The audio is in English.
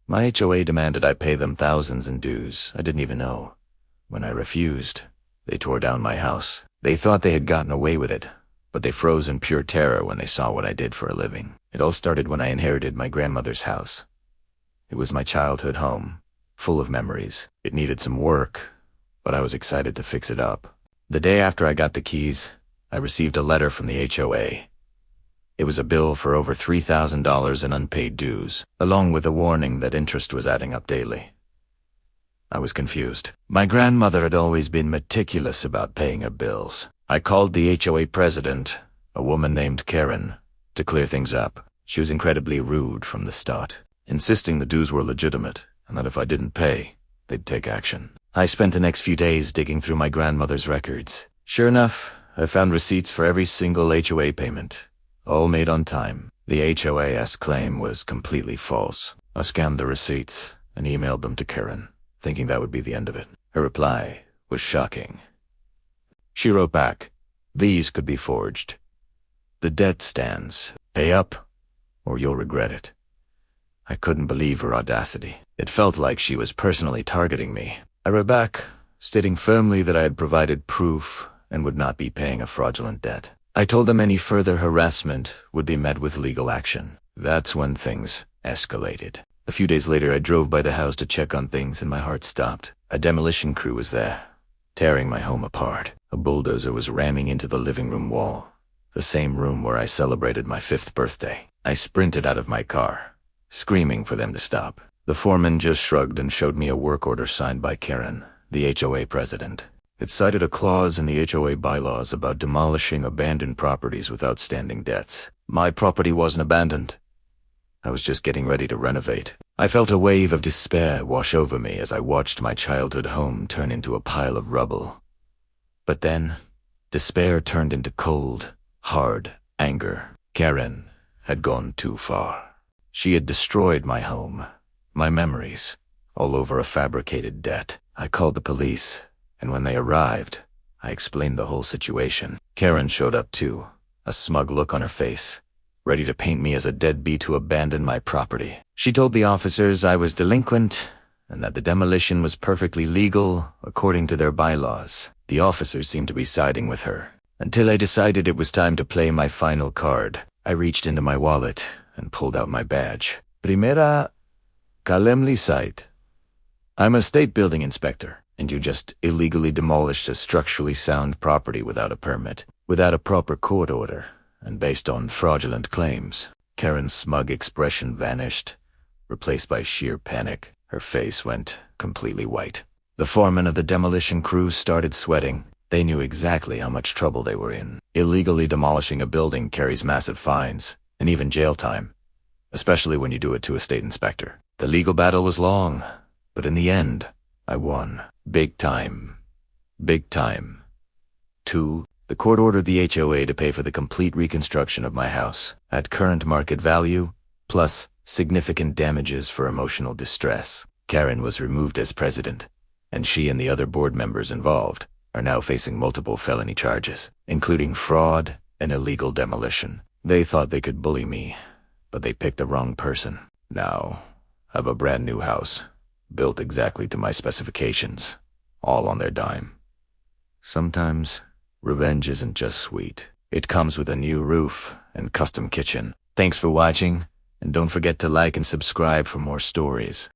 My HOA demanded I pay them thousands in dues I didn't even know. When I refused, they tore down my house. They thought they had gotten away with it, but they froze in pure terror when they saw what I did for a living. It all started when I inherited my grandmother's house. It was my childhood home, full of memories. It needed some work, but I was excited to fix it up. The day after I got the keys, I received a letter from the HOA. It was a bill for over $3,000 in unpaid dues, along with a warning that interest was adding up daily. I was confused. My grandmother had always been meticulous about paying her bills. I called the HOA president, a woman named Karen, to clear things up. She was incredibly rude from the start, insisting the dues were legitimate and that if I didn't pay, they'd take action. I spent the next few days digging through my grandmother's records. Sure enough, I found receipts for every single HOA payment, all made on time. The HOA's claim was completely false. I scanned the receipts and emailed them to Karen, thinking that would be the end of it. Her reply was shocking. She wrote back, "These could be forged. The debt stands. Pay up, or you'll regret it." I couldn't believe her audacity. It felt like she was personally targeting me. I wrote back, stating firmly that I had provided proof and would not be paying a fraudulent debt. I told them any further harassment would be met with legal action. That's when things escalated. A few days later, I drove by the house to check on things and my heart stopped. A demolition crew was there, tearing my home apart. A bulldozer was ramming into the living room wall, the same room where I celebrated my 5th birthday. I sprinted out of my car, screaming for them to stop. The foreman just shrugged and showed me a work order signed by Karen, the HOA president. It cited a clause in the HOA bylaws about demolishing abandoned properties with outstanding debts. My property wasn't abandoned. I was just getting ready to renovate. I felt a wave of despair wash over me as I watched my childhood home turn into a pile of rubble. But then, despair turned into cold, hard anger. Karen had gone too far. She had destroyed my home, my memories, all over a fabricated debt. I called the police, and when they arrived, I explained the whole situation. Karen showed up too, a smug look on her face, ready to paint me as a deadbeat who abandoned my property. She told the officers I was delinquent and that the demolition was perfectly legal according to their bylaws. The officers seemed to be siding with her, until I decided it was time to play my final card. I reached into my wallet and pulled out my badge. Primera Kalemli site. I'm a state building inspector, and you just illegally demolished a structurally sound property without a permit, without a proper court order, and based on fraudulent claims. Karen's smug expression vanished, replaced by sheer panic. Her face went completely white. The foreman of the demolition crew started sweating. They knew exactly how much trouble they were in. Illegally demolishing a building carries massive fines, and even jail time, especially when you do it to a state inspector. The legal battle was long, but in the end, I won. Big time. Big time. 2. The court ordered the HOA to pay for the complete reconstruction of my house at current market value, plus significant damages for emotional distress. Karen was removed as president, and she and the other board members involved are now facing multiple felony charges, including fraud and illegal demolition. They thought they could bully me, but they picked the wrong person. Now, I have a brand new house, built exactly to my specifications, all on their dime. Sometimes, revenge isn't just sweet. It comes with a new roof and custom kitchen. Thanks for watching, and don't forget to like and subscribe for more stories.